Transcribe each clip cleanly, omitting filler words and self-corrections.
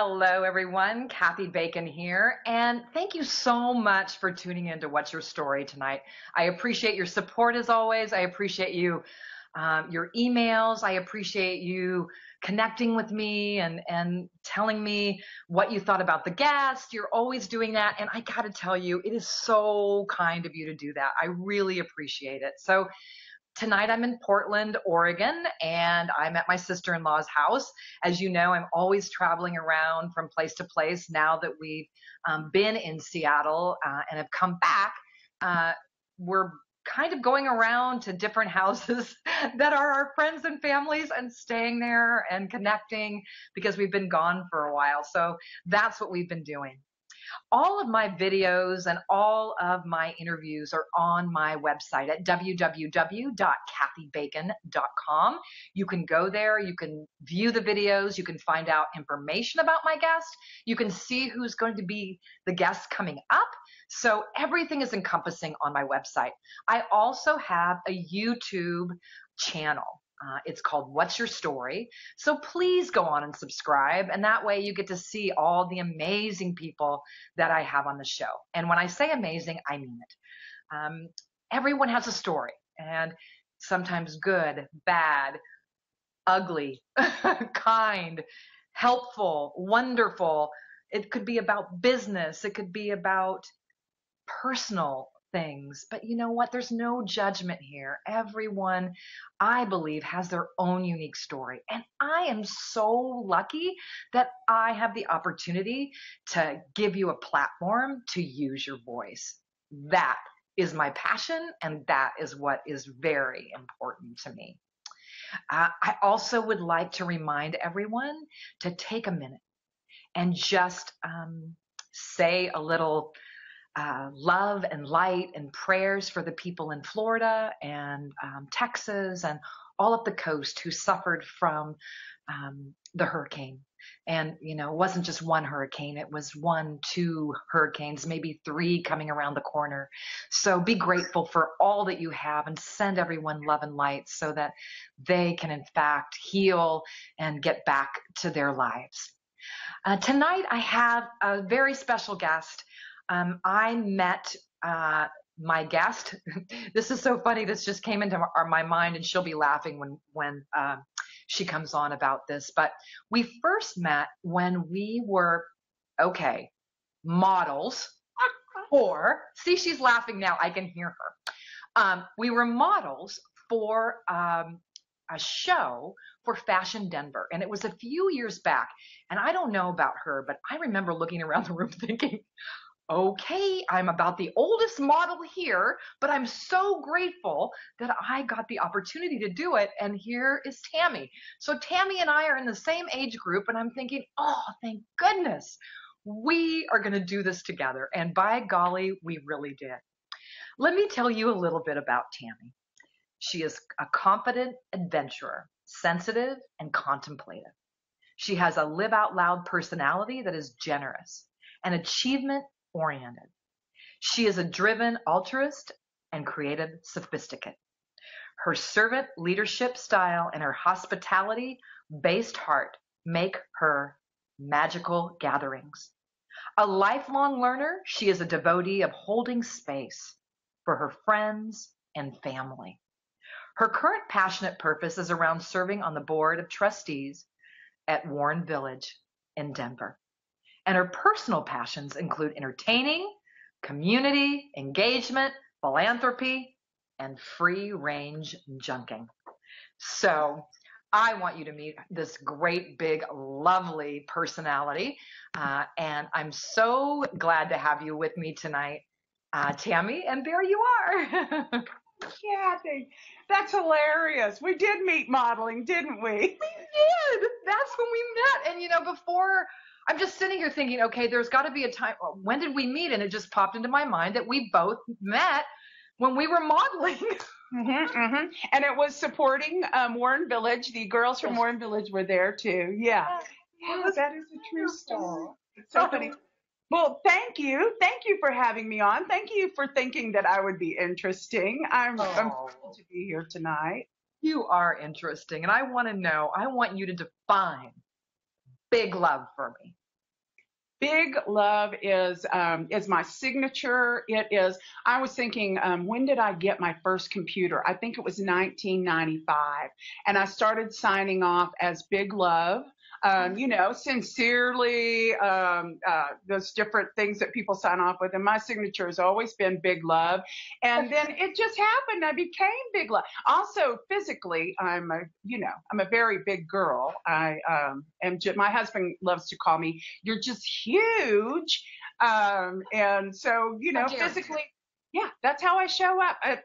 Hello, everyone. Kathy Bacon here, and thank you so much for tuning in to What's Your Story tonight. I appreciate your support as always. I appreciate you, your emails. I appreciate you connecting with me and telling me what you thought about the guest. You're always doing that, and I got to tell you, it is so kind of you to do that. I really appreciate it. So tonight I'm in Portland, Oregon, and I'm at my sister-in-law's house. As you know, I'm always traveling around from place to place now that we've been in Seattle and have come back. We're kind of going around to different houses that are our friends and families and staying there and connecting because we've been gone for a while. So that's what we've been doing. All of my videos and all of my interviews are on my website at www.kathybacon.com. You can go there, you can view the videos, you can find out information about my guest, you can see who's going to be the guest coming up. So everything is encompassing on my website. I also have a YouTube channel. It's called What's Your Story? So please go on and subscribe, and that way you get to see all the amazing people that I have on the show. And when I say amazing, I mean it. Everyone has a story, and sometimes good, bad, ugly, kind, helpful, wonderful. It could be about business. It could be about personal things. But you know what? There's no judgment here. Everyone, I believe, has their own unique story. And I am so lucky that I have the opportunity to give you a platform to use your voice. That is my passion, and that is what is very important to me. I also would like to remind everyone to take a minute and just say a little love and light and prayers for the people in Florida and Texas and all up the coast who suffered from the hurricane. And, you know, it wasn't just one hurricane. It was 1, 2 hurricanes, maybe 3 coming around the corner. So be grateful for all that you have and send everyone love and light so that they can, in fact, heal and get back to their lives. Tonight, I have a very special guest. I met my guest. This is so funny. This just came into my mind, and she'll be laughing when she comes on about this. But we first met when we were, models for, see, she's laughing now. I can hear her. We were models for a show for Fashion Denver. And it was a few years back. And I don't know about her, but I remember looking around the room thinking, okay, I'm about the oldest model here, but I'm so grateful that I got the opportunity to do it. And here is Tammy. So Tammy and I are in the same age group, and I'm thinking, oh, thank goodness we are going to do this together. And by golly, we really did. Let me tell you a little bit about Tammy. She is a confident adventurer, sensitive and contemplative. She has a live out loud personality that is generous and achievement oriented. She is a driven altruist and creative sophisticate. Her servant leadership style and her hospitality based heart make her magical gatherings. A lifelong learner, she is a devotee of holding space for her friends and family. Her current passionate purpose is around serving on the board of trustees at Warren Village in Denver. And her personal passions include entertaining, community, engagement, philanthropy, and free-range junking. So I want you to meet this great, big, lovely personality. And I'm so glad to have you with me tonight, Tammy. And there you are. Kathy, that's hilarious. We did meet modeling, didn't we? We did. That's when we met. And, you know, before, I'm just sitting here thinking, okay, there's got to be a time. When did we meet? And it just popped into my mind that we both met when we were modeling. And it was supporting Warren Village. The girls from Warren Village were there too. Yeah. Yes, that is a true story. It's so funny. Well, thank you. Thank you for having me on. Thank you for thinking that I would be interesting. I'm thrilled to be here tonight. You are interesting. And I want to know, I want you to define big love for me. Big Love is my signature. It is. I was thinking, when did I get my first computer? I think it was 1995, and I started signing off as Big Love. Sincerely, those different things that people sign off with, and my signature has always been Big Love. And then it just happened. I became Big Love. Also, physically, I'm a very big girl. My husband loves to call me, "You're just huge." And so, physically, yeah, that's how I show up. I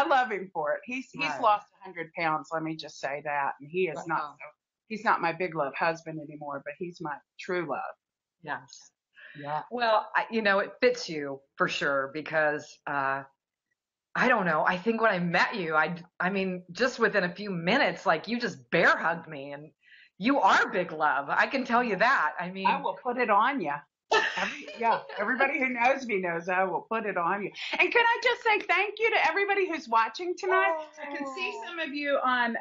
love him for it. He's lost 100 pounds. Let me just say that. And he is not, he's not my Big Love husband anymore, but he's my true love. Yes. Yeah. Well, it fits you for sure because, I don't know. I think when I met you, I mean, just within a few minutes, like you just bear hugged me, and you are Big Love. I can tell you that. I mean, I will put it on you. Everybody who knows me knows I will put it on you. And can I just say thank you to everybody who's watching tonight? I can see some of you on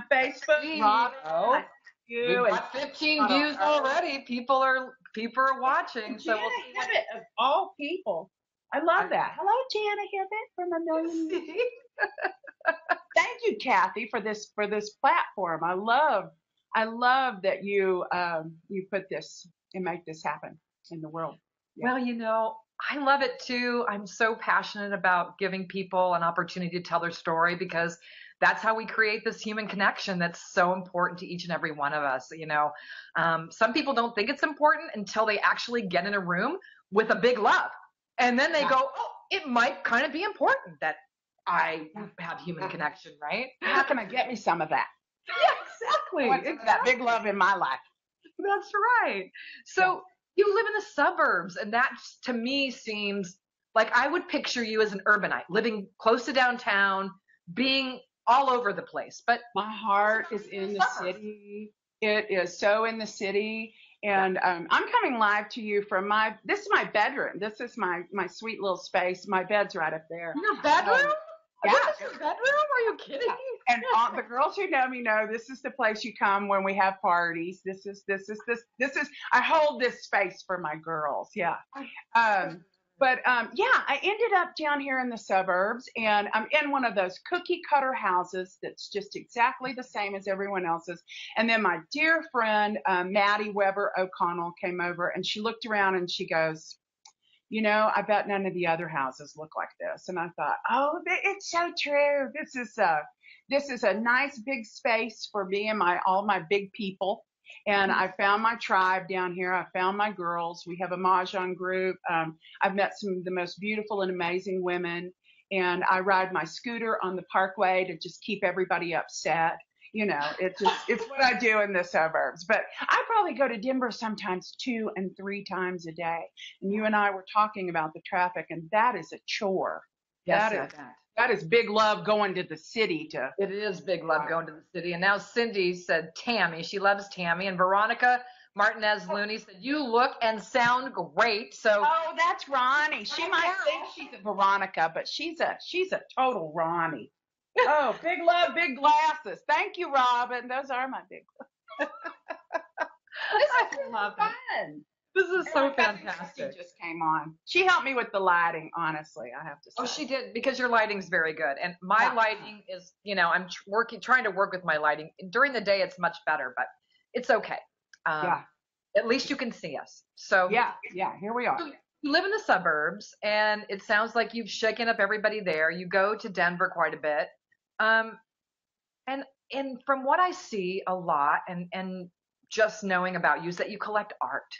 Facebook. Robin, we've got 15 views already. People are watching. So we'll see. Hibbett of all people. I love that. Hello, Jana Hibbett from A Million. Thank you, Kathy, for this platform. I love that you put this and make this happen in the world. Yeah. Well, I love it too. I'm so passionate about giving people an opportunity to tell their story because that's how we create this human connection that's so important to each and every one of us. Some people don't think it's important until they actually get in a room with a Big Love. And then they go, oh, it might kind of be important that I have human connection, right? How can I get me some of that? Yeah, exactly. That Big Love in my life. That's right. So you live in the suburbs, and that to me seems like I would picture you as an urbanite, living close to downtown, being all over the place. But my heart is in the city. It is so in the city. And I'm coming live to you from this is my bedroom. This is my sweet little space. My bed's right up there. Your bedroom? Yeah. This is your bedroom? Are you kidding? And the girls who know me know this is the place you come when we have parties. This is I hold this space for my girls. Yeah. I ended up down here in the suburbs, and I'm in one of those cookie cutter houses that's just exactly the same as everyone else's. And then my dear friend, Maddie Weber O'Connell, came over, and she looked around and she goes, I bet none of the other houses look like this. And I thought, oh, it's so true. This is a nice big space for me and all my big people. And I found my tribe down here. I found my girls. We have a mahjong group. I've met some of the most beautiful and amazing women. And I ride my scooter on the parkway to just keep everybody upset. It's what I do in the suburbs. But I probably go to Denver sometimes 2 and 3 times a day. And you and I were talking about the traffic, and that is a chore. Yes, that is Big Love going to the city. It is Big Love going to the city. And now Cindy said Tammy. She loves Tammy. And Veronica Martinez Looney said, you look and sound great. So that's Ronnie. She might think she's a Veronica, but she's a total Ronnie. Oh, Big Love, big glasses. Thank you, Robin. Those are my big glasses. This is fun. This is so fantastic. She just came on. She helped me with the lighting, honestly, I have to say. Oh, she did, because your lighting's very good. And my lighting is, I'm trying to work with my lighting. During the day, it's much better, but it's okay. At least you can see us. So yeah, here we are. You live in the suburbs, and it sounds like you've shaken up everybody there. You go to Denver quite a bit. And from what I see a lot, and just knowing about you, is that you collect art.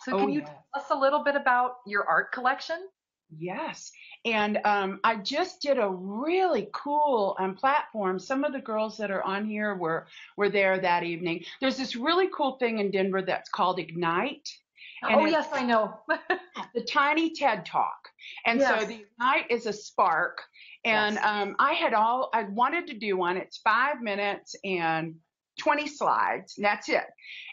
So can you tell us a little bit about your art collection? Yes. And I just did a really cool platform. Some of the girls that are on here were there that evening. There's this really cool thing in Denver that's called Ignite. And yes, I know. The tiny TED Talk. And so the Ignite is a spark. And I wanted to do one. It's 5 minutes and 20 slides, and that's it.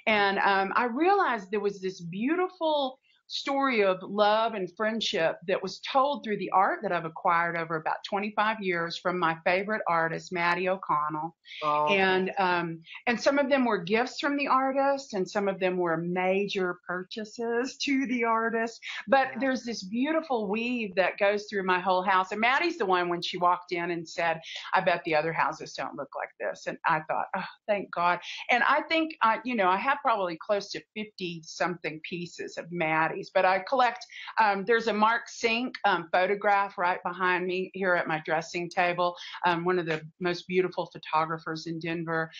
And I realized there was this beautiful story of love and friendship that was told through the art that I've acquired over about 25 years from my favorite artist, Maddie O'Connell. Oh, And some of them were gifts from the artist, and some of them were major purchases to the artist. But there's this beautiful weave that goes through my whole house. And Maddie's the one when she walked in and said, I bet the other houses don't look like this. And I thought, oh, thank God. And I think, I have probably close to 50 something pieces of Maddie's, but I collect, there's a Mark Sink photograph right behind me here at my dressing table. One of the most beautiful photographers in Denver.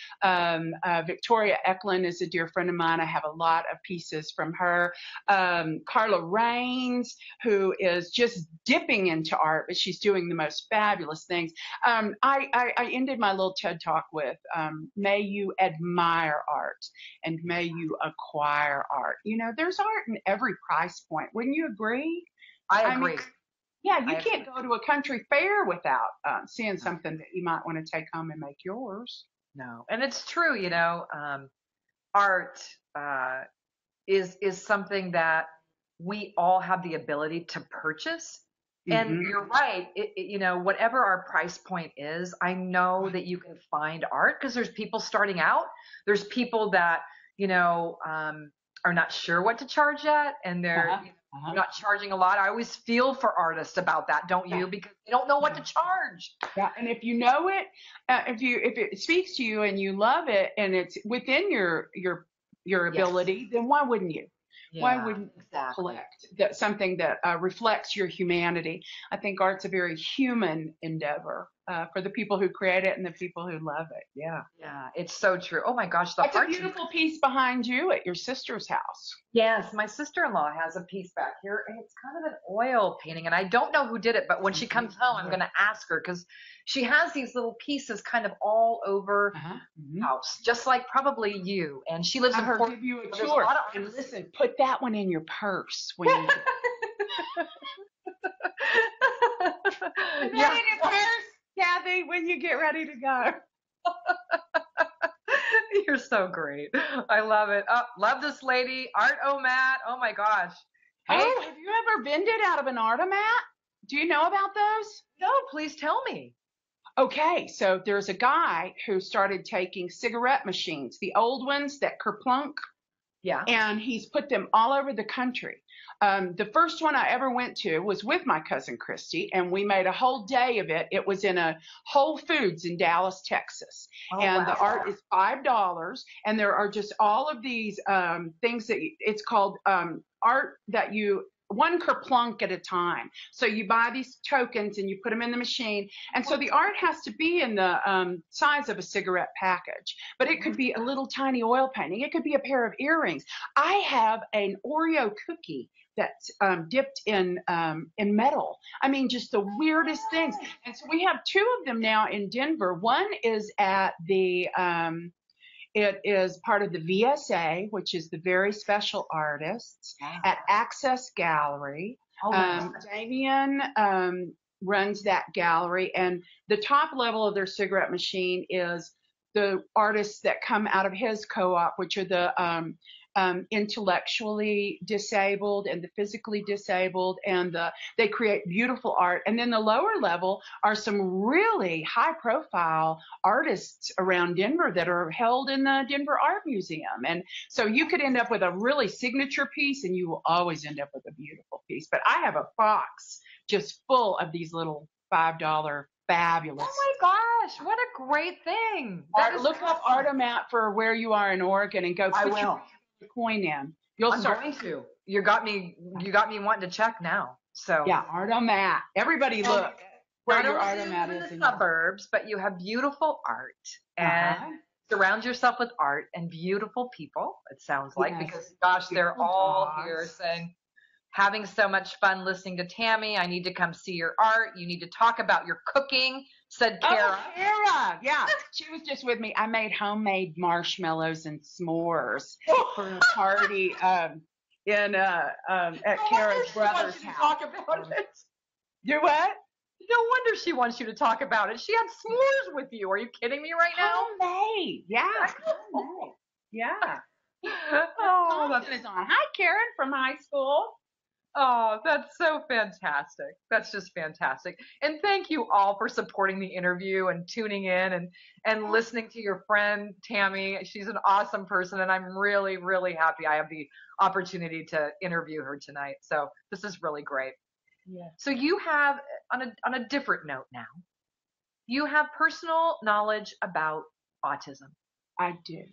Victoria Eklund is a dear friend of mine. I have a lot of pieces from her. Carla Raines, who is just dipping into art, but she's doing the most fabulous things. I ended my little TED Talk with, may you admire art and may you acquire art. There's art in every price point. Wouldn't you agree? I agree. Yeah, you can't go to a country fair without seeing something that you might want to take home and make yours. No, and it's true. Art is something that we all have the ability to purchase. And you're right. Whatever our price point is, I know that you can find art because there's people starting out. There's people that are not sure what to charge yet, and they're not charging a lot. I always feel for artists about that, don't you? Because they don't know what to charge. Yeah, and if you know it, if it speaks to you and you love it, and it's within your ability, then why wouldn't you? Why wouldn't you collect something that reflects your humanity? I think art's a very human endeavor for the people who create it and the people who love it. Yeah. Yeah, it's so true. Oh my gosh, that's a beautiful piece behind you at your sister's house. Yes, my sister-in-law has a piece back here, and it's kind of an oil painting, and I don't know who did it, but when she comes home, I'm going to ask her because she has these little pieces kind of all over the house, just like probably you. And she lives in Portland. I'll give you a tour. And listen, put that one in your purse when you. Put that in your purse, Kathy, when you get ready to go. You're so great. I love it. Oh, love this lady, Art Omat. Oh my gosh. Hey, have you ever vended out of an Artomat? Do you know about those? No, please tell me. Okay, so there's a guy who started taking cigarette machines, the old ones that kerplunk. Yeah. And he's put them all over the country. The first one I ever went to was with my cousin Christy, and we made a whole day of it. It was in a Whole Foods in Dallas, Texas. And the art is $5, and there are just all of these things that it's called art that you one kerplunk at a time. So you buy these tokens and you put them in the machine. And so the art has to be in the size of a cigarette package, but it could be a little tiny oil painting. It could be a pair of earrings. I have an Oreo cookie that's dipped in metal. I mean, just the weirdest things. And so we have two of them now in Denver. One is at the it is part of the VSA, which is the Very Special Artists, at Access Gallery. Damien runs that gallery, and the top level of their cigarette machine is the artists that come out of his co-op, which are the intellectually disabled and the physically disabled, and they create beautiful art. And then the lower level are some really high-profile artists around Denver that are held in the Denver Art Museum. And so you could end up with a really signature piece, and you will always end up with a beautiful piece. But I have a box just full of these little $5 fabulous. Oh my gosh, what a great thing. Look up Artomat for where you are in Oregon and go put your coin in. I'm going to. You got me wanting to check now. So yeah, Artomat. Everybody look where your Artomat is in the suburbs, but you have beautiful art and surround yourself with art and beautiful people. It sounds like because gosh, they're all here saying, having so much fun listening to Tammy. I need to come see your art. You need to talk about your cooking, said Kara. Oh, Kara. Yeah. She was just with me. I made homemade marshmallows and s'mores for a party at Kara's brother's house. Talk about it. You what? No wonder she wants you to talk about it. She had s'mores with you. Are you kidding me right now? Homemade. Yeah. Homemade. Yeah. Oh, Thompson is on. Hi, Karen from high school. oh, that's so fantastic. That's just fantastic. And thank you all for supporting the interview and tuning in and listening to your friend Tammy. She's an awesome person, and I'm really, really happy I have the opportunity to interview her tonight. So this is really great. Yeah, So you have, on a different note now, you have personal knowledge about autism. I do.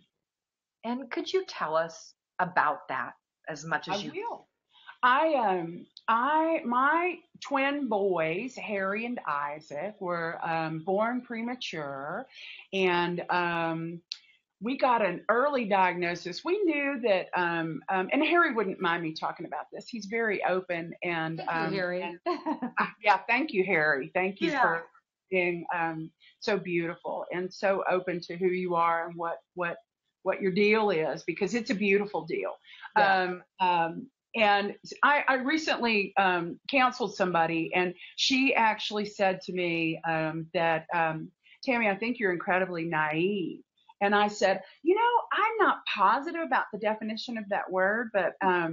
And could you tell us about that as much I as you? will. My twin boys, Harry and Isaac, were born premature, and we got an early diagnosis. We knew that, and Harry wouldn't mind me talking about this. He's very open, and Thank you, Harry. yeah, thank you, Harry. Thank you Yeah. for being so beautiful and so open to who you are and what your deal is, because it's a beautiful deal. Yeah. And I recently counseled somebody, and she actually said to me that, Tammy, I think you're incredibly naive. And I said, I'm not positive about the definition of that word, but I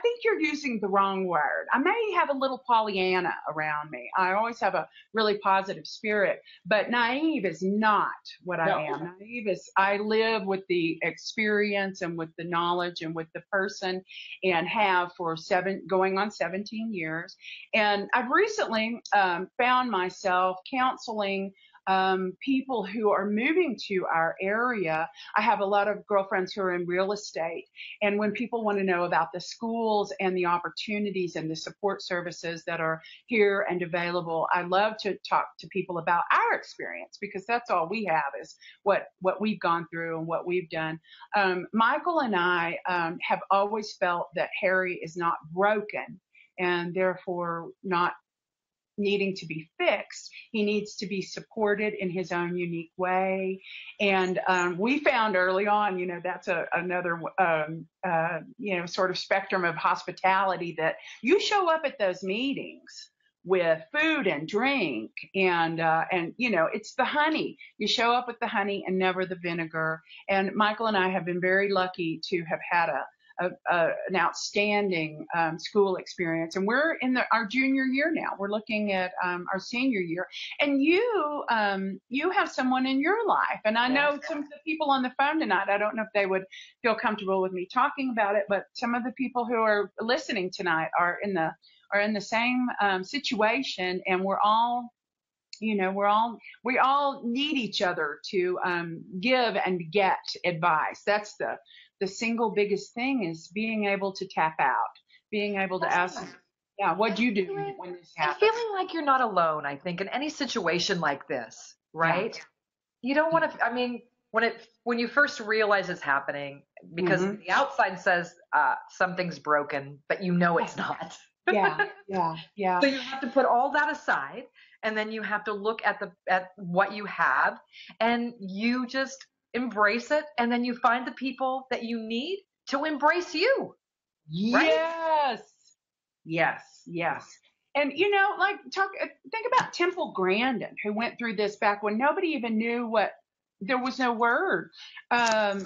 think you're using the wrong word. I may have a little Pollyanna around me. I always have a really positive spirit, but naive is not what I am. Naive is I live with the experience and with the knowledge and with the person, and have for going on 17 years. And I've recently found myself counseling people who are moving to our area. I have a lot of girlfriends who are in real estate. And when people want to know about the schools and the opportunities and the support services that are here and available, I love to talk to people about our experience, because that's all we have is what we've gone through and what we've done. Michael and I have always felt that Harry is not broken and therefore not needing to be fixed. He needs to be supported in his own unique way. And we found early on, that's another, sort of spectrum of hospitality, that you show up at those meetings with food and drink, and it's the honey. You show up with the honey and never the vinegar. And Michael and I have been very lucky to have had an outstanding school experience, and we're in our junior year now. We're looking at our senior year, and you have someone in your life, and I know some of the people on the phone tonight, I don't know if they would feel comfortable with me talking about it, but some of the people who are listening tonight are in the same situation, and we all need each other to give and get advice. That's the single biggest thing, is being able to tap out, being able to ask, what'd you do when this happened? And feeling like you're not alone, I think, in any situation like this, right? Yeah. You don't want to, I mean, when you first realize it's happening, because the outside says something's broken, but it's not. Yeah. So you have to put all that aside, and then you have to look at what you have, and you just embrace it, and then you find the people that you need to embrace you. Right? Yes. And think about Temple Grandin, who went through this back when nobody even knew there was no word. And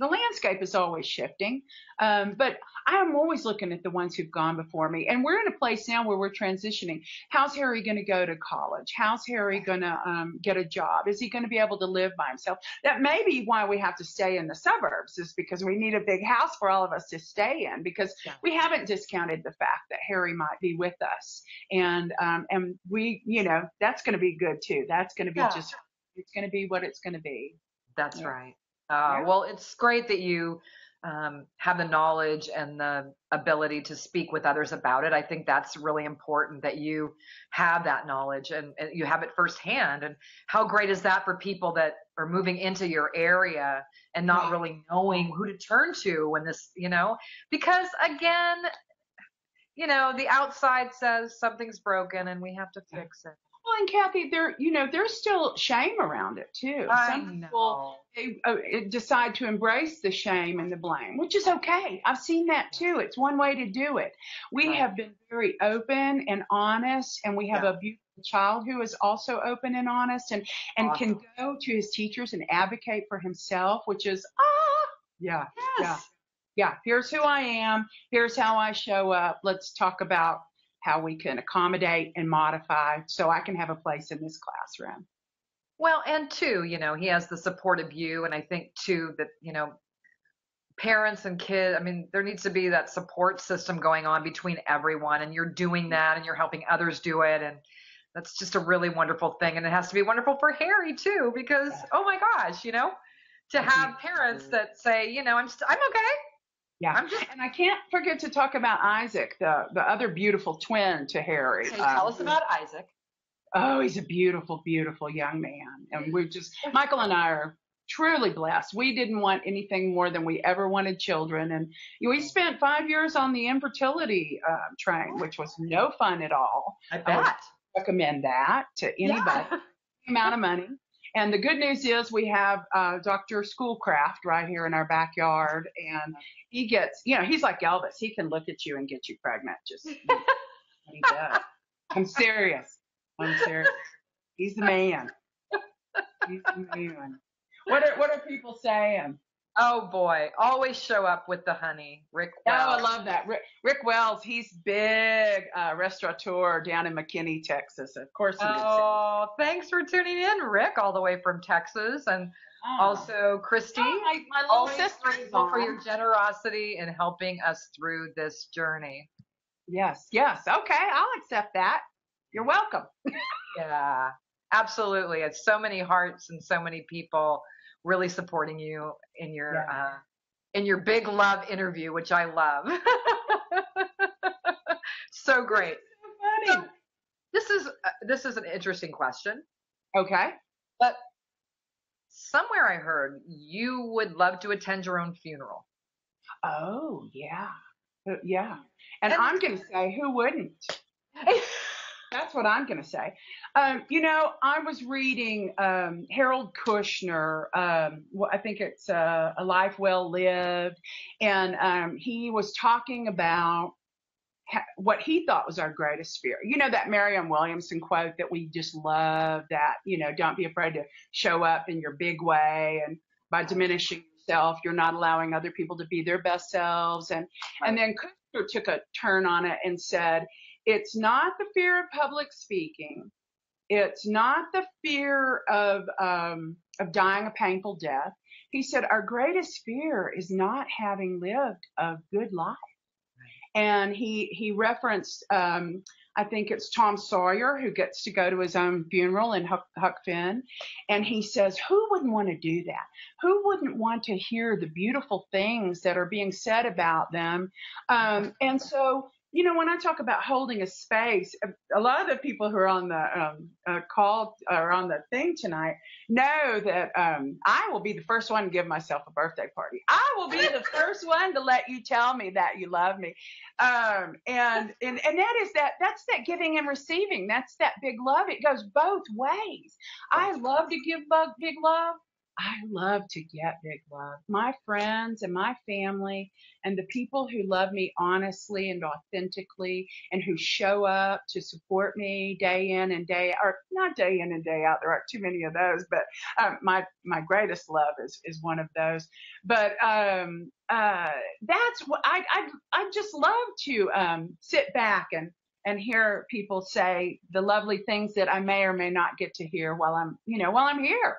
the landscape is always shifting. But I'm always looking at the ones who've gone before me. And we're in a place now where we're transitioning. How's Harry going to go to college? How's Harry going to get a job? Is he going to be able to live by himself? That may be why we have to stay in the suburbs, is because we need a big house for all of us to stay in, because we haven't discounted the fact that Harry might be with us. And we, that's going to be good too. That's going to be it's going to be what it's going to be. That's right. Well, it's great that you have the knowledge and the ability to speak with others about it. I think that's really important, that you have that knowledge and you have it firsthand. And how great is that for people that are moving into your area and not really knowing who to turn to when this, because again, the outside says something's broken and we have to fix it. Well, and Kathy, there's still shame around it too. I Some know. people decide to embrace the shame and the blame, which is okay. I've seen that too. It's one way to do it. We Right. have been very open and honest, and we have Yeah. a beautiful child who is also open and honest, and Awesome. can go to his teachers and advocate for himself, which is yeah, yeah, Yes. yeah. Here's who I am. Here's how I show up. Let's talk about how we can accommodate and modify so I can have a place in this classroom. Well, and too, he has the support of you. And I think too that, parents and kids, I mean, there needs to be that support system going on between everyone. And you're doing that and you're helping others do it. And that's just a really wonderful thing. And it has to be wonderful for Harry too, because, oh my gosh, to have parents that say, I'm okay. Yeah, and I can't forget to talk about Isaac, the other beautiful twin to Harry. So tell us about Isaac. Oh, he's a beautiful, beautiful young man. And Michael and I are truly blessed. We didn't want anything more than we ever wanted children. And we spent 5 years on the infertility train, which was no fun at all. I bet. I would recommend that to anybody. Yeah. Amount of money. And the good news is we have Dr. Schoolcraft right here in our backyard, and he gets, he's like Elvis. He can look at you and get you pregnant. Just what he does. I'm serious. He's the man. He's the man. What are people saying? Oh boy, always show up with the honey, Rick Wells. Oh, I love that. Rick Wells, he's big restaurateur down in McKinney, Texas. Of course. Oh, thanks for tuning in, Rick, all the way from Texas, and also Christy. My little sister for your generosity in helping us through this journey. Yes. Okay, I'll accept that. You're welcome. Yeah, absolutely. It's so many hearts and so many people really supporting you in your big love interview, which I love. So great. So funny. So, this is an interesting question. Okay. But somewhere I heard you would love to attend your own funeral. Oh, yeah. Yeah. And I'm going to say, who wouldn't? That's what I'm going to say. I was reading Harold Kushner. I think it's A Life Well Lived. And he was talking about what he thought was our greatest fear. That Marianne Williamson quote that we just love, that, don't be afraid to show up in your big way. And by diminishing yourself, you're not allowing other people to be their best selves. And then Kushner took a turn on it and said, it's not the fear of public speaking. It's not the fear of dying a painful death. He said, our greatest fear is not having lived a good life. And he referenced, I think it's Tom Sawyer, who gets to go to his own funeral in Huck Finn. And he says, who wouldn't want to do that? Who wouldn't want to hear the beautiful things that are being said about them? And so, when I talk about holding a space, a lot of the people who are on the call or on the thing tonight know that I will be the first one to give myself a birthday party. I will be the first one to let you tell me that you love me. And that's that giving and receiving. That's that big love. It goes both ways. I love to give big love. I love to get big love. My friends and my family and the people who love me honestly and authentically and who show up to support me day in and day out, or not day in and day out. There aren't too many of those, but my greatest love is one of those. But that's what I just love to sit back and hear people say the lovely things that I may or may not get to hear while I'm here.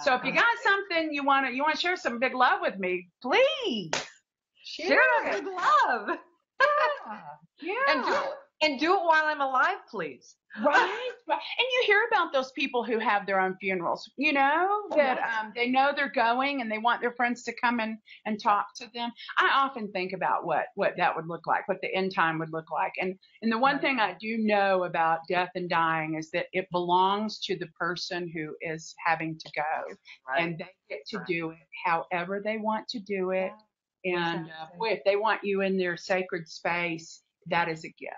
So if you got something you want to share some big love with me, please share big love. Yeah. And do it while I'm alive, please. Right. And you hear about those people who have their own funerals, that they know they're going and they want their friends to come and talk to them. I often think about what that would look like, what the end time would look like. And the one thing I do know about death and dying is that it belongs to the person who is having to go. Right. And they get to do it however they want to do it. Yeah. And boy, if they want you in their sacred space, that is a gift.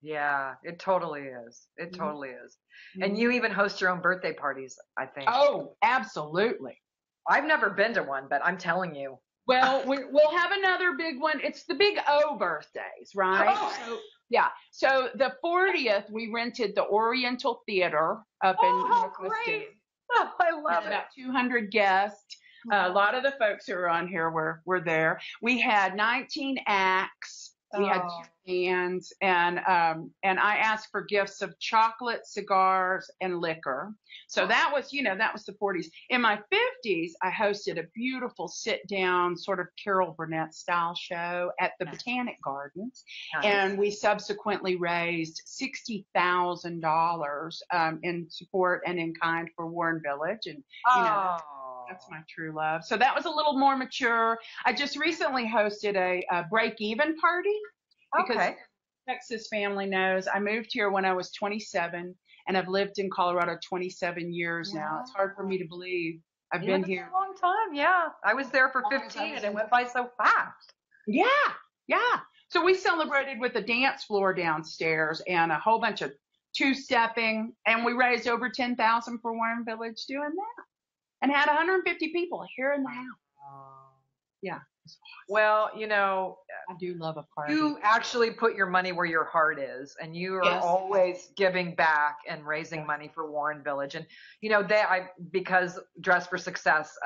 Yeah, it totally is. It Mhm. totally is. And Mhm. you even host your own birthday parties, I think. Oh, absolutely. I've never been to one, but I'm telling you. Well, we'll have another big one. It's the big O birthdays, right? Oh, So, yeah. So the 40th, we rented the Oriental Theater up in how Northwest great. Denver. Oh, I We love had about 200 guests. A lot of the folks who are on here were there. We had 19 acts. We had Oh, two bands, and I asked for gifts of chocolate, cigars, and liquor. So that was, that was the 40s. In my 50s, I hosted a beautiful sit-down sort of Carol Burnett style show at the Botanic Gardens, nice. and we subsequently raised $60,000 in support and in kind for Warren Village, and that's Oh, my true love. So that was a little more mature. I just recently hosted a break-even party because okay. Texas family knows I moved here when I was 27, and I've lived in Colorado 27 years now. It's hard for me to believe I've Yeah, been that's here. a long time. Yeah. I was there for As long as I 15 was and it in. went by so fast. Yeah, yeah. So we celebrated with a dance floor downstairs and a whole bunch of two-stepping, and we raised over 10,000 for Warren Village doing that, and had 150 people here in the house. Oh. Yeah, Well, I do love a party. you actually put your money where your heart is, and you are Yes. always giving back and raising money for Warren Village. And because Dress for Success,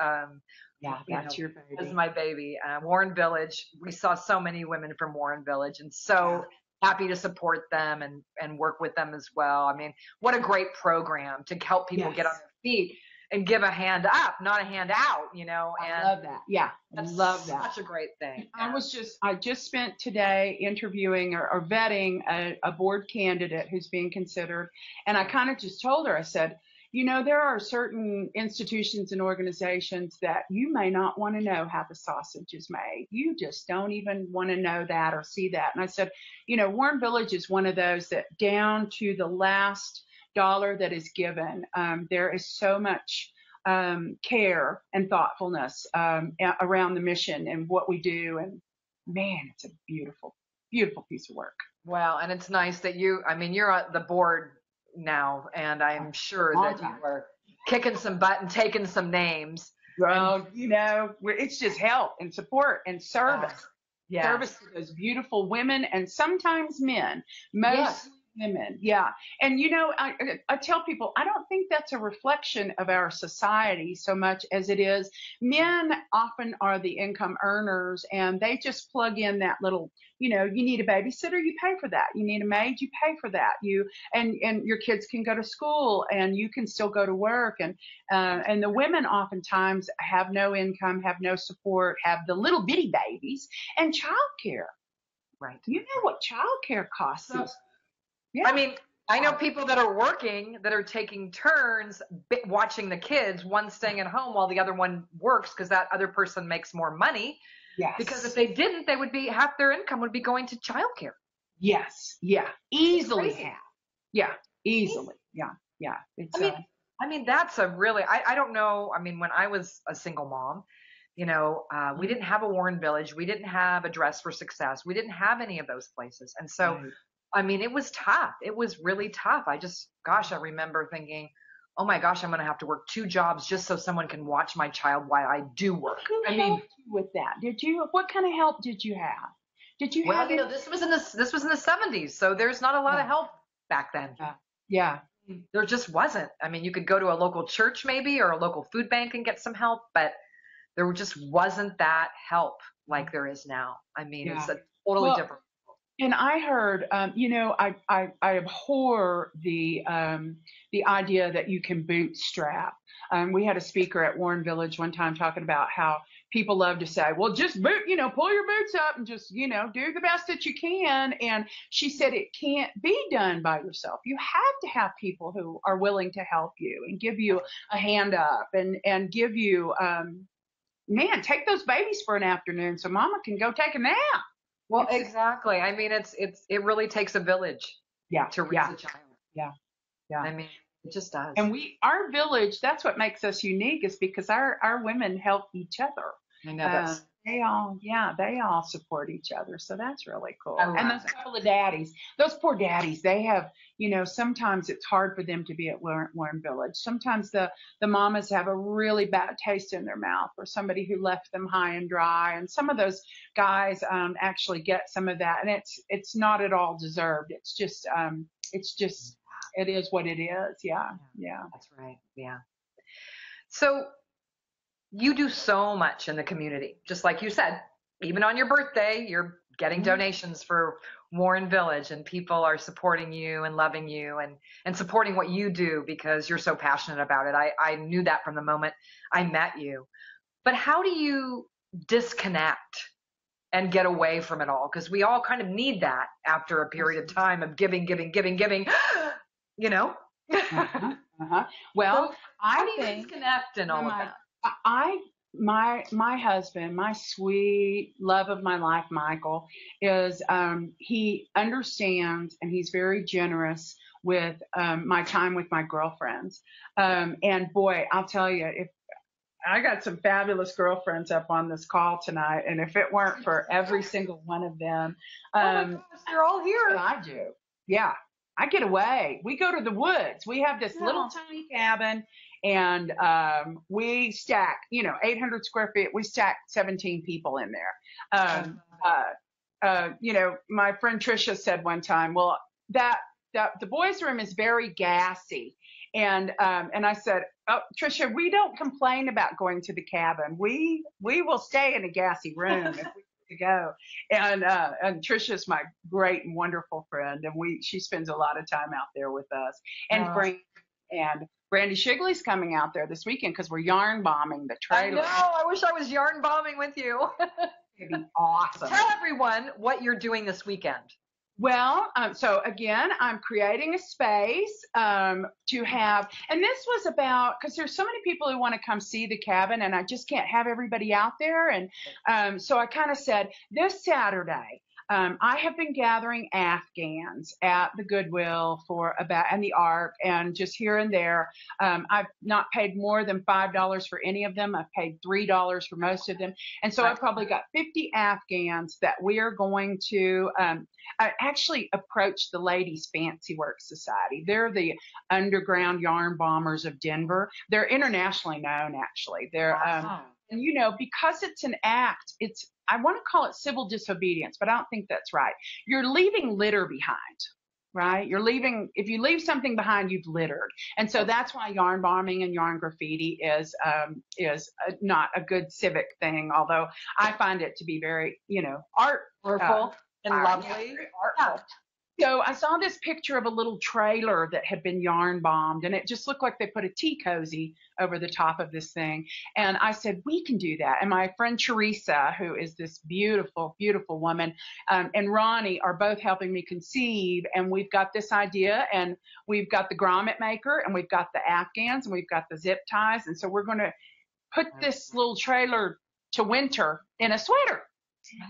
Yeah, that's your baby. is my baby. Warren Village. We saw so many women from Warren Village, and so happy to support them and work with them as well. I mean, what a great program to help people get on their feet and give a hand up, not a hand out. I love that. Yeah, I That's love that. such a great thing. I just spent today interviewing or vetting a board candidate who's being considered. And I kind of just told her, I said, there are certain institutions and organizations that you may not want to know how the sausage is made. You just don't even want to know that or see that. And I said, Warren Village is one of those that down to the last dollar that is given, there is so much care and thoughtfulness around the mission and what we do. And man, it's a beautiful, beautiful piece of work. Well, and it's nice that you're on the board now, and I'm sure that you are kicking some butt and taking some names. Well, it's just help and support and service. Service to those beautiful women and sometimes men, mostly women. Yeah. And, I tell people, I don't think that's a reflection of our society so much as it is men often are the income earners, and they just plug in that little, you need a babysitter, you pay for that. You need a maid, you pay for that. And your kids can go to school and you can still go to work. And the women oftentimes have no income, have no support, have the little bitty babies and childcare. Right. You know what childcare costs us. Yeah. I mean, I know people that are working, that are taking turns watching the kids, one staying at home while the other one works because that other person makes more money. Yes. Because if they didn't, they would be half their income would be going to childcare. Yes. Yeah. Easily half. Yeah. Easily. Yeah. Yeah. It's, that's a really, I don't know. I mean, when I was a single mom, we didn't have a Warren Village. We didn't have a Dress for Success. We didn't have any of those places. And so, it was tough. It was really tough. I remember thinking, oh my gosh, I'm going to have to work 2 jobs just so someone can watch my child while I do work. Who helped you with that? Did you? What kind of help did you have? Did you have? This was in the 70s, so there's not a lot of help back then. Yeah. There just wasn't. I mean, you could go to a local church maybe or a local food bank and get some help, but there just wasn't that help like there is now. I mean, it's a totally different. And I heard, I abhor the idea that you can bootstrap. We had a speaker at Warren Village one time talking about how people love to say, well, just pull your boots up and just, do the best that you can. And she said it can't be done by yourself. You have to have people who are willing to help you and give you a hand up and give you, take those babies for an afternoon so mama can go take a nap. Well, exactly. I mean, it really takes a village to raise a child. Yeah. I mean, it just does. And our village, that's what makes us unique is because our women help each other. I know They all support each other. So that's really cool. I And love those couple of daddies, those poor daddies, they have, sometimes it's hard for them to be at Warren Village. Sometimes the mamas have a really bad taste in their mouth, or somebody who left them high and dry. And some of those guys actually get some of that, and it's not at all deserved. It's just it is what it is. Yeah. Yeah. That's right. Yeah. So you do so much in the community, just like you said. Even on your birthday, you're getting donations for Warren Village, and people are supporting you and loving you and supporting what you do because you're so passionate about it. I knew that from the moment I met you. But how do you disconnect and get away from it all? Because we all kind of need that after a period of time of giving, you know? Uh-huh. Uh-huh. Well, So how I do you think disconnect and all of my that? my husband, my sweet love of my life, Michael, is he understands, and he's very generous with my time with my girlfriends. And boy, I'll tell you, if I got some fabulous girlfriends up on this call tonight, and if it weren't for every single one of them, Oh my gosh, they're all what here. I do. Yeah, I get away. We go to the woods. We have this little tiny cabin, and we stack, 800 square feet. We stack 17 people in there. My friend Tricia said one time, well, that the boys' room is very gassy, and I said, oh, Tricia, we don't complain about going to the cabin. We will stay in a gassy room if we to go. And Tricia's my great and wonderful friend, and she spends a lot of time out there with us. And Brandy Shigley's coming out there this weekend because we're yarn bombing the trailer. I know. I wish I was yarn bombing with you. It'd be awesome. Tell everyone what you're doing this weekend. Well, so again, I'm creating a space to have, and this was about, because there's so many people who want to come see the cabin, and I just can't have everybody out there. And so I kind of said, this Saturday, I have been gathering Afghans at the Goodwill and the Ark, and just here and there. I've not paid more than $5 for any of them. I've paid $3 for most of them. And so I've probably got 50 Afghans that we are going to actually approach the Ladies Fancy Work Society. They're the underground yarn bombers of Denver. They're internationally known, actually. They're, and because it's an act, I want to call it civil disobedience, but I don't think that's right. You're leaving litter behind, right? If you leave something behind, you've littered. And so that's why yarn bombing and yarn graffiti is not a good civic thing, although I find it to be very, Artful and lovely. Artful. So I saw this picture of a little trailer that had been yarn bombed, and it just looked like they put a tea cozy over the top of this thing. And I said, we can do that. And my friend Teresa, who is this beautiful, beautiful woman, and Ronnie are both helping me conceive. And we've got this idea, and we've got the grommet maker, and we've got the Afghans, and we've got the zip ties. And so we're going to put this little trailer to winter in a sweater.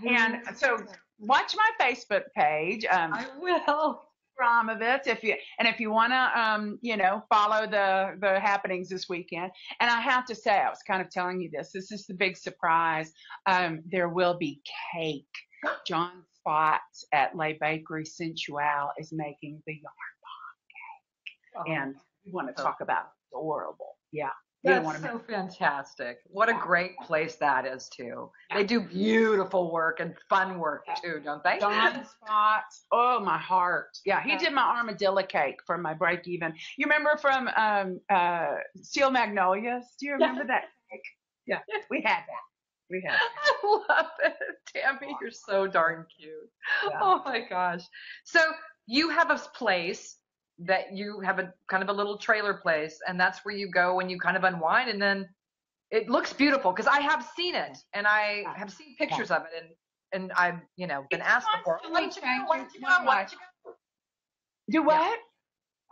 And so watch my Facebook page. I will. Abramovitz, if you want to, follow the happenings this weekend. And I have to say, I was kind of telling you this. This is the big surprise. There will be cake. John Spots at La Bakery Sensual is making the yarn bomb cake, and we want to talk about adorable. Yeah. That's so fantastic. What a great place that is, too. They do beautiful work and fun work, too, don't they? John Spots. Oh, my heart. Yeah, he did my armadillo cake for my break even. You remember from Steel Magnolias? Do you remember that cake? Yeah, we had that. I love it. Tammy, you're so darn cute. Yeah. Oh, my gosh. So you have a place that you have a kind of a little trailer place, and that's where you go when you kind of unwind, and then it looks beautiful because I have seen it, and I have seen pictures of it, and I've been asked before. Do what?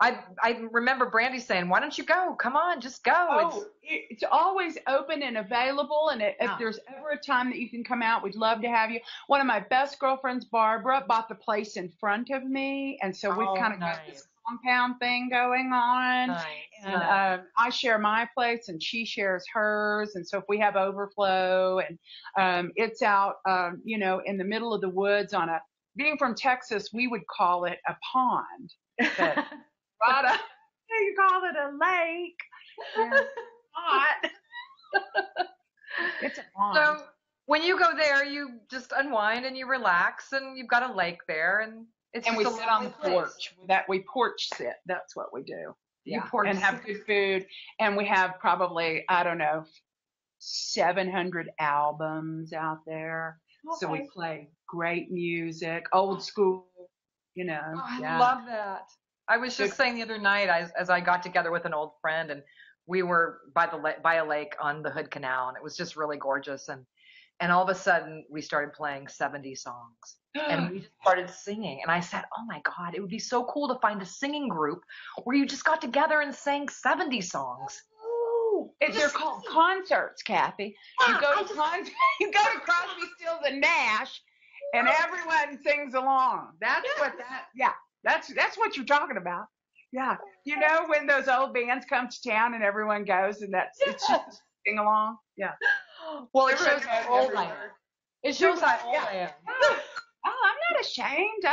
I remember Brandy saying, "Why don't you go? Come on, just go." Oh, it's always open and available. And if there's ever a time that you can come out, we'd love to have you. One of my best girlfriends, Barbara, bought the place in front of me. And so we've kind of got this compound thing going on. And I share my place and she shares hers. And so if we have overflow and it's out, in the middle of the woods being from Texas, we would call it a pond. But you call it a lake. Yeah, not. It's a pond. So when you go there, you just unwind and you relax, and you've got a lake there, and we sit on the porch. We porch sit. That's what we do. Yeah, and have good food. And we have probably 700 albums out there. Okay. So we play great music, old school. I love that. I was just saying the other night, as I got together with an old friend, and we were by a lake on the Hood Canal, and it was just really gorgeous. And all of a sudden, we started playing 70 songs, and we just started singing. And I said, "Oh my God, it would be so cool to find a singing group where you just got together and sang 70 songs." They're called concerts, Kathy. You go to Crosby, Stills and Nash, and everyone sings along. That's what you're talking about. Yeah. When those old bands come to town and everyone goes and it's just sing along. Yeah. Well, it shows how old I am. It shows how old I am. Oh, I'm not ashamed.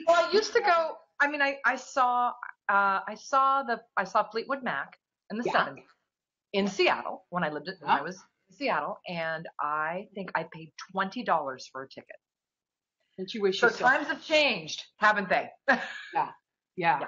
Well, I used to go, I saw Fleetwood Mac in the 70s in Seattle when I was in Seattle, and I think I paid $20 for a ticket. And you wish so times have changed, haven't they? Yeah.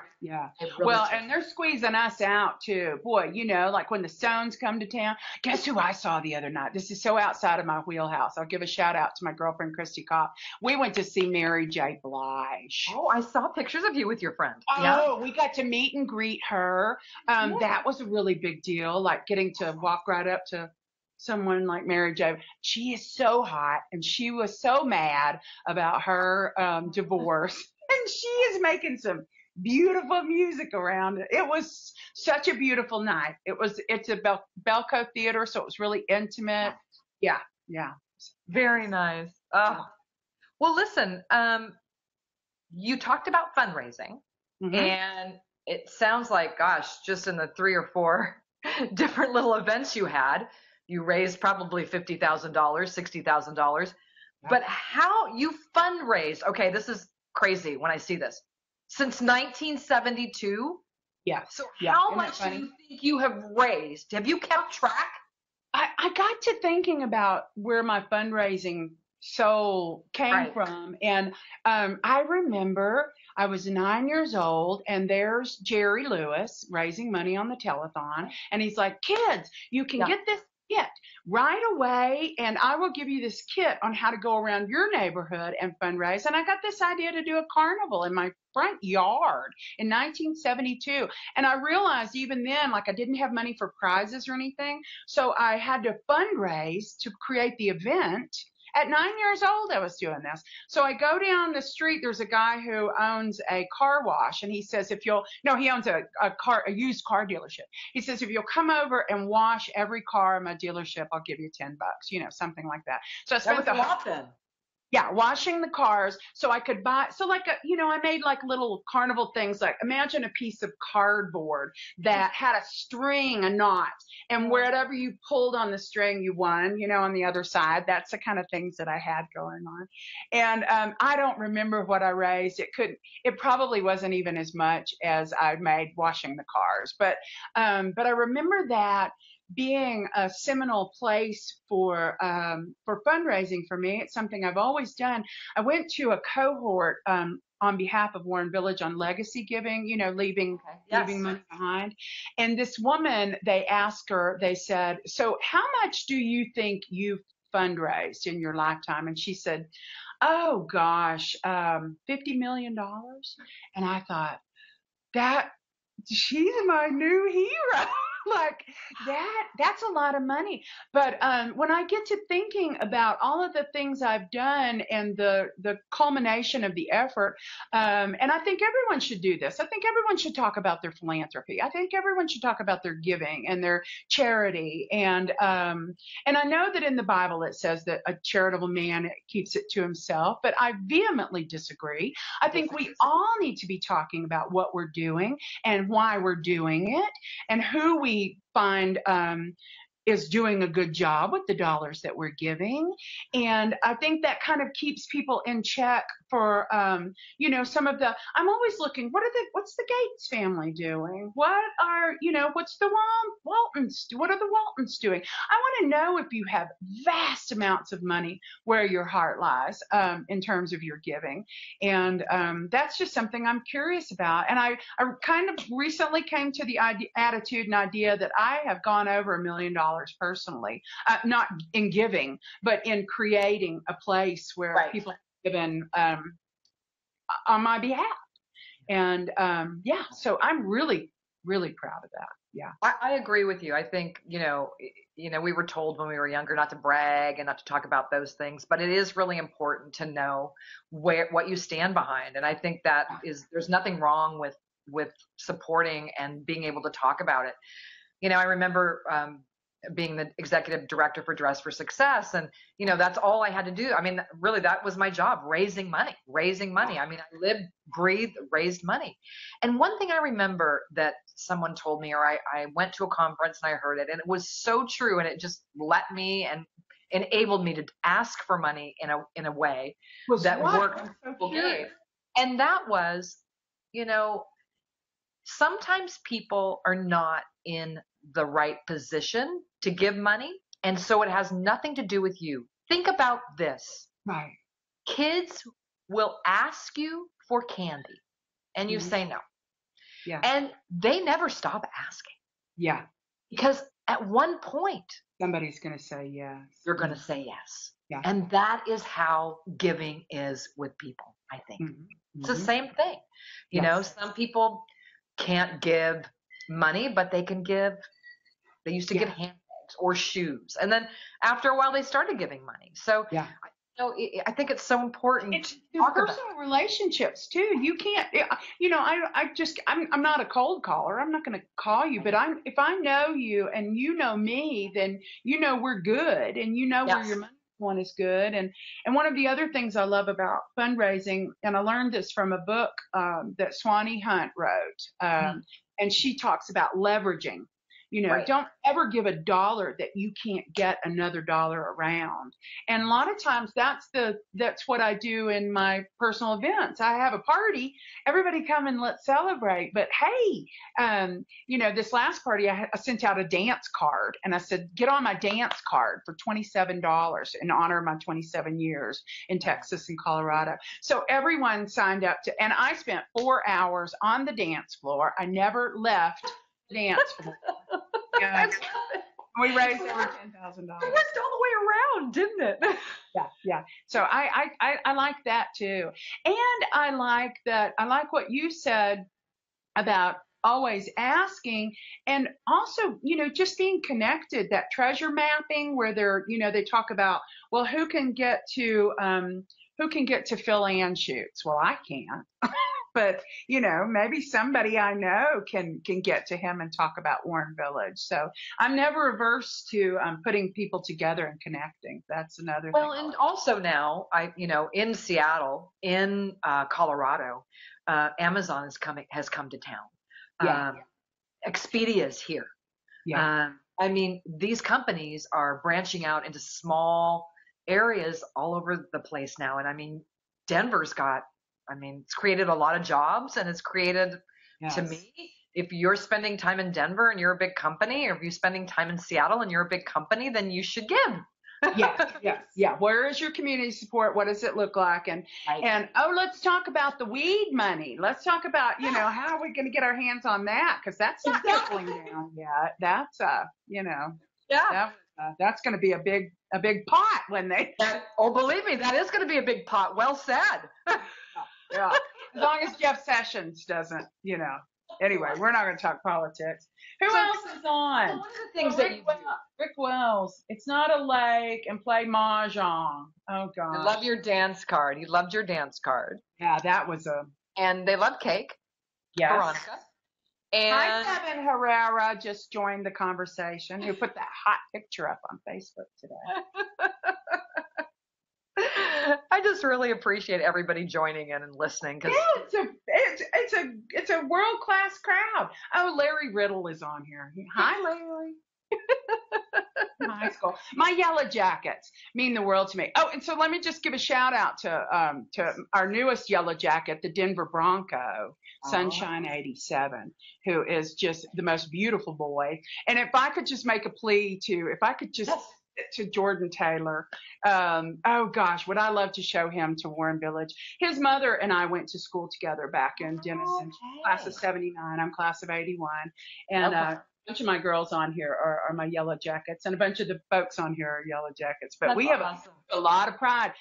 Really and they're squeezing us out too. Boy, like when the Stones come to town. Guess who I saw the other night? This is so outside of my wheelhouse. I'll give a shout out to my girlfriend, Christy Kopp. We went to see Mary J. Blige. Oh, I saw pictures of you with your friend. Oh, we got to meet and greet her. That was a really big deal, like getting to walk right up to someone like Mary J. She is so hot, and she was so mad about her divorce, and she is making some beautiful music around it. It was such a beautiful night. It's a Belco Theater, so it was really intimate. Yeah. Very nice. Well, listen, you talked about fundraising, and it sounds like, gosh, just in the 3 or 4 different little events you had, you raised probably $50,000, $60,000. But how you fundraised? Okay, this is crazy when I see this. Since 1972? Yeah. So how much do you think you have raised? Have you kept track? I got to thinking about where my fundraising soul came from. And I remember I was 9 years old, and there's Jerry Lewis raising money on the telethon. And he's like, "Kids, you can get this kit right away, and I will give you this kit on how to go around your neighborhood and fundraise." And I got this idea to do a carnival in my front yard in 1972. And I realized even then, like, I didn't have money for prizes or anything. So I had to fundraise to create the event. At 9 years old, I was doing this. So I go down the street. There's a guy who owns a car wash, and he says, he owns a used car dealership. He says, "If you'll come over and wash every car in my dealership, I'll give you $10, something like that." So I spent washing the cars so I could buy. So I made like little carnival things. Like, imagine a piece of cardboard that had a string, a knot, and wherever you pulled on the string, you won, on the other side. That's the kind of things that I had going on. And I don't remember what I raised. It probably wasn't even as much as I made washing the cars. But I remember that being a seminal place for fundraising for me. It's something I've always done. I went to a cohort on behalf of Warren Village on legacy giving, leaving money behind. And this woman, they asked her, they said, "So how much do you think you've fundraised in your lifetime?" And she said, "Oh gosh, $50 million. And I thought, she's my new hero. Like that's a lot of money. But when I get to thinking about all of the things I've done and the culmination of the effort, and I think everyone should do this. I think everyone should talk about their philanthropy. I think everyone should talk about their giving and their charity. And I know that in the Bible it says that a charitable man keeps it to himself, but I vehemently disagree. I think we all need to be talking about what we're doing and why we're doing it and who we find is doing a good job with the dollars that we're giving. And I think that kind of keeps people in check for, some of the, I'm always looking, what's the Gates family doing? What's the Waltons, what are the Waltons doing? I want to know if you have vast amounts of money where your heart lies in terms of your giving. And that's just something I'm curious about. And I kind of recently came to the attitude and idea that I have gone over $1 million personally, not in giving, but in creating a place where people have given on my behalf. And so I'm really, really proud of that. Yeah. I agree with you. I think, we were told when we were younger not to brag and not to talk about those things, but it is really important to know what you stand behind. And I think there's nothing wrong with supporting and being able to talk about it. I remember being the executive director for Dress for Success. And, that's all I had to do. I mean, really, that was my job, raising money. I mean, I lived, breathed, raised money. And one thing I remember that someone told me, or I went to a conference and I heard it, and it was so true. And it just let me and enabled me to ask for money in a way that worked. And that was, sometimes people are not in the right position to give money. And so it has nothing to do with you. Think about this. Right. Kids will ask you for candy and you say no. Yeah. And they never stop asking. Yeah. Because at one point, somebody's going to say yes. They're going to say yes. Yeah. And that is how giving is with people, I think. Mm-hmm. It's the same thing. You know, some people can't give money, but they used to give handbags or shoes. And then after a while, they started giving money. So I think it's so important to talk about personal relationships too. You can't, I'm not a cold caller. I'm not going to call you, but if I know you and you know me, then we're good, and where your money one is good. And one of the other things I love about fundraising, and I learned this from a book that Swanee Hunt wrote, and she talks about leveraging. Don't ever give $1 that you can't get another dollar around. And a lot of times that's what I do in my personal events. I have a party, everybody come and let's celebrate. But hey, this last party I sent out a dance card, and I said, get on my dance card for $27 in honor of my 27 years in Texas and Colorado. So everyone signed up and I spent 4 hours on the dance floor. I never left the dance floor. We raised over $10,000. It went all the way around, didn't it? Yeah. So I like that too. And I like what you said about always asking, and also, just being connected, that treasure mapping where they talk about, well, who can get to Phil Anschutz? Well, I can't. But, maybe somebody I know can get to him and talk about Warren Village. So I'm never averse to putting people together and connecting. That's another thing. Well, and also now, in Seattle, in Colorado, Amazon has come to town. Expedia is here. Yeah. These companies are branching out into small areas all over the place now. And Denver's it's created a lot of jobs, and it's created, to me, if you're spending time in Denver and you're a big company, or if you're spending time in Seattle and you're a big company, then you should give. Yeah. Where is your community support? What does it look like? And let's talk about the weed money. Let's talk about, how are we going to get our hands on that? Because that's not trickling down yet. That's, that's going to be a big pot when they. Believe me, that is going to be a big pot. Well said. Yeah. As long as Jeff Sessions doesn't, Anyway, we're not going to talk politics. Who else is on? So one of the things that you do. Rick Wells. It's not a lake and play mahjong. Oh gosh. I love your dance card. You loved your dance card. Yeah, that was a. And they love cake. Yes. Veronica. And Hi, Kevin Herrera just joined the conversation. Who put that hot picture up on Facebook today? I just really appreciate everybody joining in and listening. Cause yeah, it's a world class crowd. Oh, Larry Riddle is on here. Hi, Larry. High school. My yellow jackets mean the world to me. Oh, and so let me just give a shout out to our newest yellow jacket, the Denver Bronco, Sunshine 87, who is just the most beautiful boy. And if I could just make a plea to Jordan Taylor. Oh gosh, would I love to show him to Warren Village. His mother and I went to school together back in Denison, class of 79. I'm class of 81. And a bunch of my girls on here are my yellow jackets, and a bunch of the folks on here are yellow jackets. But we have a lot of pride.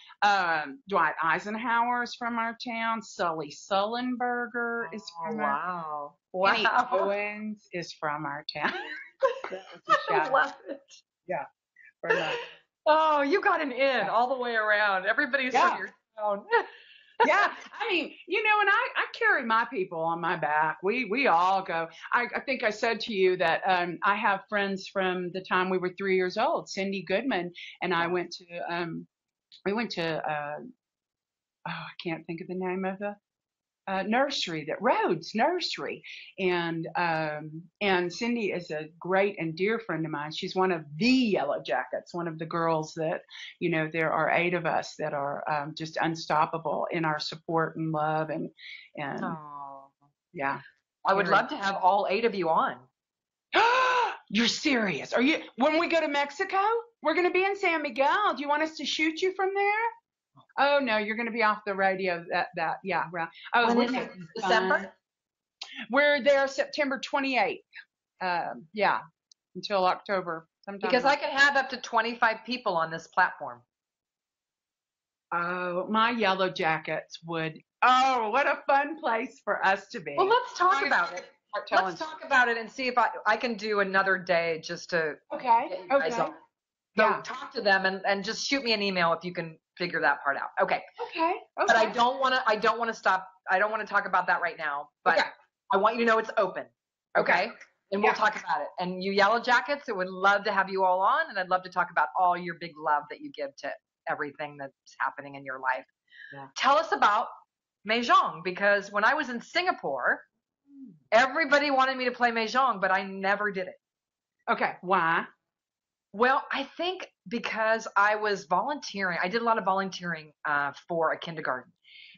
Dwight Eisenhower is from our town. Sully Sullenberger is from our town. Kenny Owens is from our town. That was a shout out. Yeah. Oh, you got an in all the way around. Everybody's from your town. Yeah, I mean, and I carry my people on my back. We all go. I think I said to you that I have friends from the time we were 3 years old. Cindy Goodman and I went to I can't think of the name of the nursery, that Rhodes Nursery, and Cindy is a great and dear friend of mine. She's one of the Yellow Jackets, one of the girls that, there are 8 of us that are just unstoppable in our support and love and yeah. I would love to have all 8 of you on. You're serious? Are you? When we go to Mexico, we're going to be in San Miguel. Do you want us to shoot you from there? Oh no, you're going to be off the radio. Yeah. Oh, when is it? December? We're there September 28th. Yeah, until October. Sometime. Because I can have up to 25 people on this platform. Oh, my yellow jackets would. Oh, what a fun place for us to be. Well, let's talk about it. Let's talk about it and see if I can do another day just to get you guys on. So talk to them and just shoot me an email if you can figure that part out. Okay. But I don't want to stop. I don't want to talk about that right now. But I want you to know it's open. Okay. And we'll talk about it. And you Yellow Jackets, I would love to have you all on, and I'd love to talk about all your big love that you give to everything that's happening in your life. Yeah. Tell us about Mahjong, because when I was in Singapore, everybody wanted me to play Mahjong, but I never did it. Okay. Why? Well, I think because I was volunteering. I did a lot of volunteering for a kindergarten,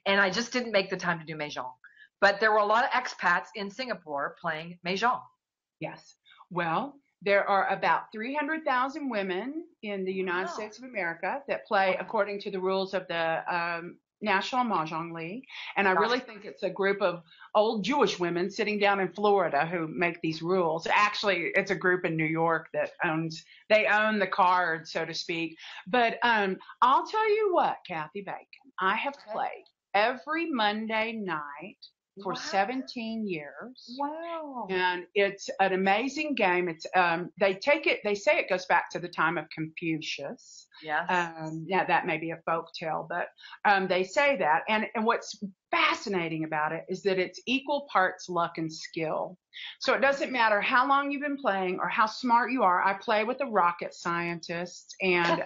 and I just didn't make the time to do Mahjong. But there were a lot of expats in Singapore playing Mahjong. Yes. Well, there are about 300,000 women in the United States of America that play according to the rules of the National Mahjong League. And I really think it's a group of old Jewish women sitting down in Florida who make these rules. Actually, it's a group in New York that own the card, so to speak. But I'll tell you what, Kathy Bacon, I have played every Monday night for 17 years. Wow. And it's an amazing game. It's they say it goes back to the time of Confucius. Yes. Yeah, that may be a folk tale, but they say that. And what's fascinating about it is that it's equal parts luck and skill. So it doesn't matter how long you've been playing or how smart you are. I play with a rocket scientist, and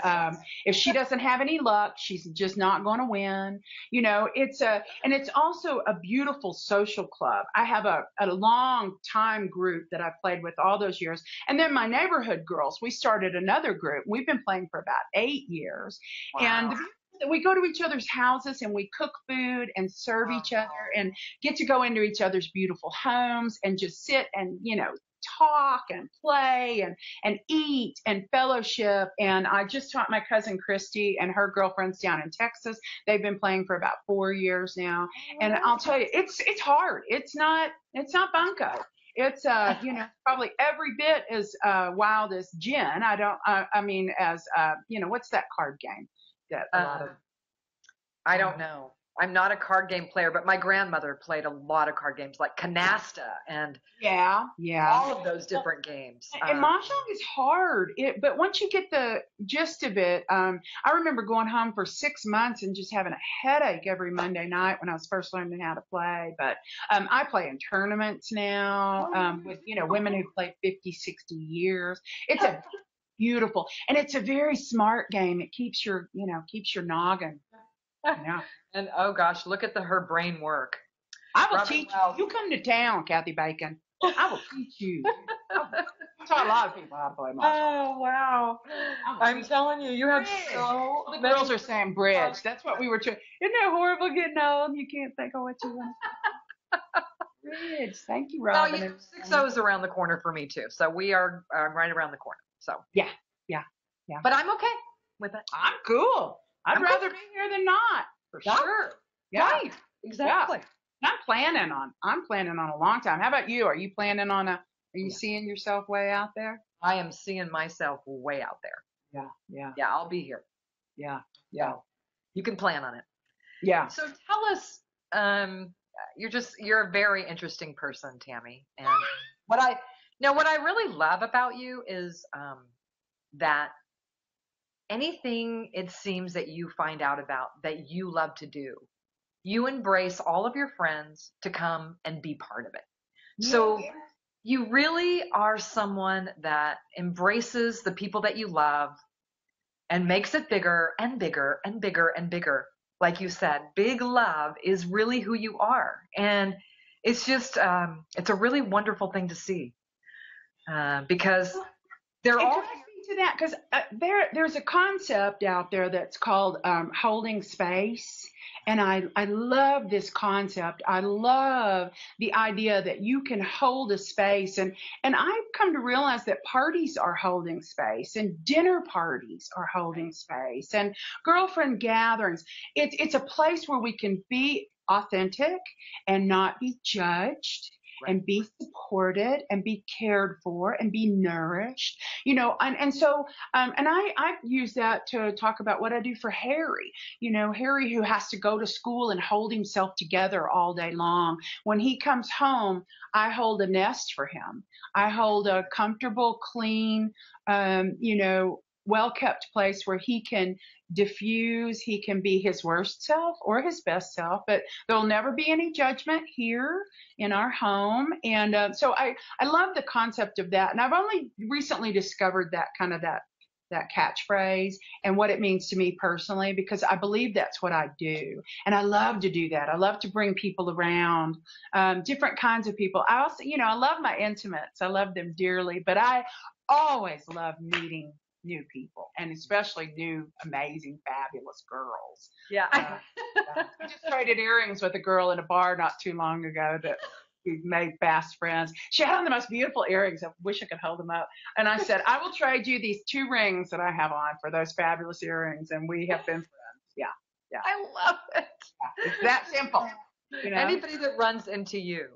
if she doesn't have any luck, she's just not going to win. It's also a beautiful social club. I have a long time group that I've played with all those years. And then my neighborhood girls, we started another group. We've been playing for about 8 years. Wow. And we go to each other's houses and we cook food and serve each other and get to go into each other's beautiful homes and just sit and, talk and play and eat and fellowship. And I just taught my cousin Christy and her girlfriends down in Texas. They've been playing for about 4 years now. And I'll tell you, it's hard. It's not bunko. It's probably every bit as wild as gin. What's that card game that a lot of I don't know. I'm not a card game player, but my grandmother played a lot of card games like canasta and Yeah. all of those different games. And mahjong is hard, but once you get the gist of it, I remember going home for 6 months and just having a headache every Monday night when I was first learning how to play. But I play in tournaments now with women who play 50, 60 years. It's a beautiful, and it's a very smart game. It keeps your noggin. Yeah. And oh gosh, look at her brain work. I will teach you. You come to town, Kathy Bacon. I will teach you. I taught a lot of people how to play mahjong. Oh wow! I'm telling you, you have so. The girls are saying bridge. That's what we were trying. Isn't that horrible getting old? You can't think of what you want. Bridge. Thank you, Robin. Well, 6-0 is around the corner for me too. So we are right around the corner. So yeah. But I'm okay with it. I'm cool. I'd rather be here than not. For sure. Yeah. Right. Exactly. Yeah. I'm planning on a long time. How about you? Are you planning on are you seeing yourself way out there? I am seeing myself way out there. Yeah. Yeah, I'll be here. Yeah. So you can plan on it. Yeah. So tell us, you're a very interesting person, Tammy. And what I really love about you is that anything it seems that you find out about that you love to do, you embrace all of your friends to come and be part of it. Yeah. So you really are someone that embraces the people that you love and makes it bigger and bigger and bigger and bigger. Like you said, big love is really who you are. And it's just, it's a really wonderful thing to see because they're all to that because there's a concept out there that's called holding space, and I love this concept. I love the idea that you can hold a space, and I've come to realize that parties are holding space, and dinner parties are holding space, and girlfriend gatherings. It's a place where we can be authentic and not be judged. Right. And be supported and be cared for and be nourished, and so and I use that to talk about what I do for Harry, Harry, who has to go to school and hold himself together all day long. When he comes home, I hold a nest for him. I hold a comfortable, clean, well-kept place where he can diffuse, he can be his worst self or his best self, but there'll never be any judgment here in our home. And so I love the concept of that. And I've only recently discovered that kind of that catchphrase and what it means to me personally, because I believe that's what I do. And I love to do that. I love to bring people around, different kinds of people. I also, I love my intimates. I love them dearly, but I always love meeting new people, and especially new, amazing, fabulous girls. Yeah. I just traded earrings with a girl in a bar not too long ago that we made fast friends. She had on the most beautiful earrings. I wish I could hold them up. And I said, I will trade you these 2 rings that I have on for those fabulous earrings. And we have been friends. Yeah. I love it. Yeah. It's that simple. Anybody that runs into you.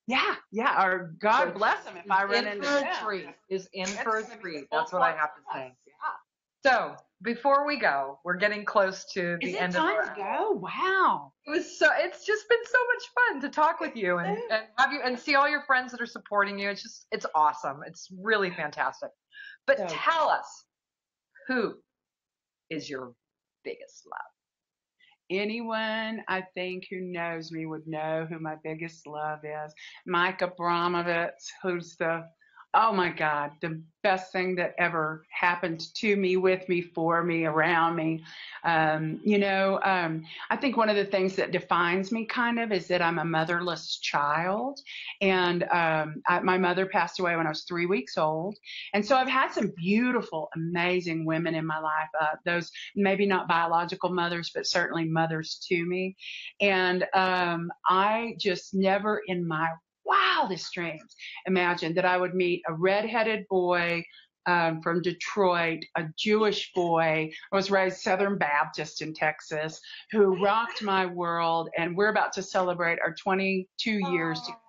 Yeah. Or God bless them if I run into them. Is in for a treat. That's what I have to say. Yeah. So before we go, we're getting close to the end of the time to go. Wow. It's just been so much fun to talk with you and have you and see all your friends that are supporting you. It's awesome. It's really fantastic. But tell us, who is your biggest love? Anyone I think who knows me would know who my biggest love is. Mike Abramovitz, who's oh my God, the best thing that ever happened to me, with me, for me, around me. I think one of the things that defines me kind of is that I'm a motherless child. And my mother passed away when I was 3 weeks old. And so I've had some beautiful, amazing women in my life, those maybe not biological mothers, but certainly mothers to me. And I just never in my wildest dreams imagined that I would meet a redheaded boy from Detroit, a Jewish boy. I was raised Southern Baptist in Texas, who rocked my world. And we're about to celebrate our 22 years together.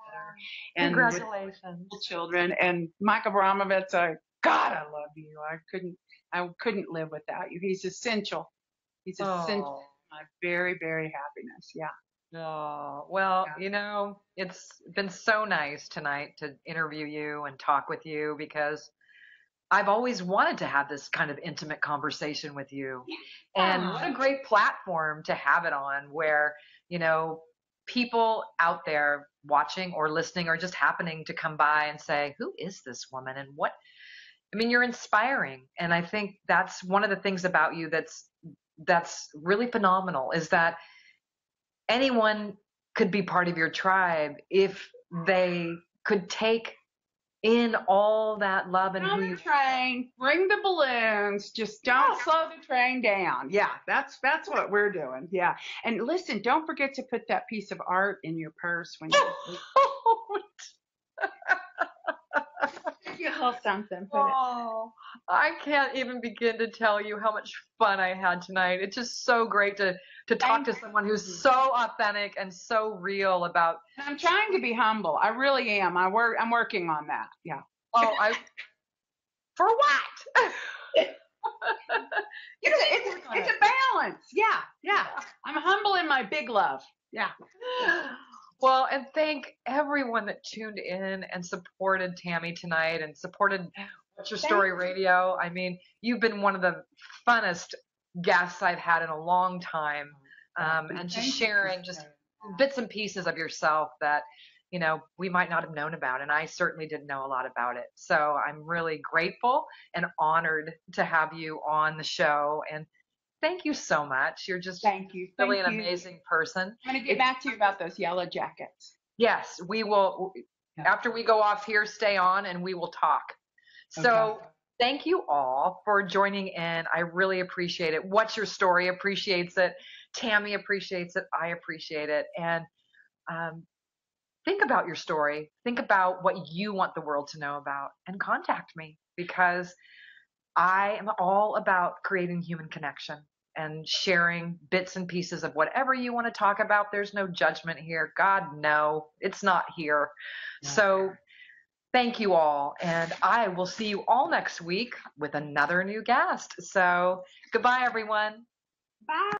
And congratulations. With children. And Mike Abramovitz, God, I love you. I couldn't live without you. He's essential. He's essential my very, very happiness. Yeah. Oh, well, Yeah. it's been so nice tonight to interview you and talk with you because I've always wanted to have this kind of intimate conversation with you. And what Yeah. a great platform to have it on where, you know, people out there watching or listening or just happening to come by and say, who is this woman? And I mean, you're inspiring. And I think that's one of the things about you that's really phenomenal is that anyone could be part of your tribe if they could take in all that love and On who the you train, bring the balloons. Just don't slow the train down. Yeah, that's what we're doing. Yeah, and listen, don't forget to put that piece of art in your purse when you if you hold something. Put it. Oh, I can't even begin to tell you how much fun I had tonight. It's just so great to talk Thank to someone who's you. so authentic and so real about. And I'm trying to be humble. I really am. I'm working on that. Yeah. Oh, for what? It's a balance. Yeah, yeah. I'm humble in my big love. Yeah. Well, and thank everyone that tuned in and supported Tammy tonight and supported What's Your Story Radio. I mean, you've been one of the funnest guests I've had in a long time. And just sharing just bits and pieces of yourself that, we might not have known about. And I certainly didn't know a lot about it. So I'm really grateful and honored to have you on the show. And thank you so much. You're just really an amazing person. I'm going to get back to you about those yellow jackets. Yes, we will. After we go off here, stay on and we will talk. So thank you all for joining in. I really appreciate it. What's Your Story appreciates it. Tammy appreciates it. I appreciate it. And think about your story. Think about what you want the world to know about and contact me because I am all about creating human connection and sharing bits and pieces of whatever you want to talk about. There's no judgment here. God, no, it's not here. Yeah. So thank you all. And I will see you all next week with another new guest. So goodbye, everyone. Bye.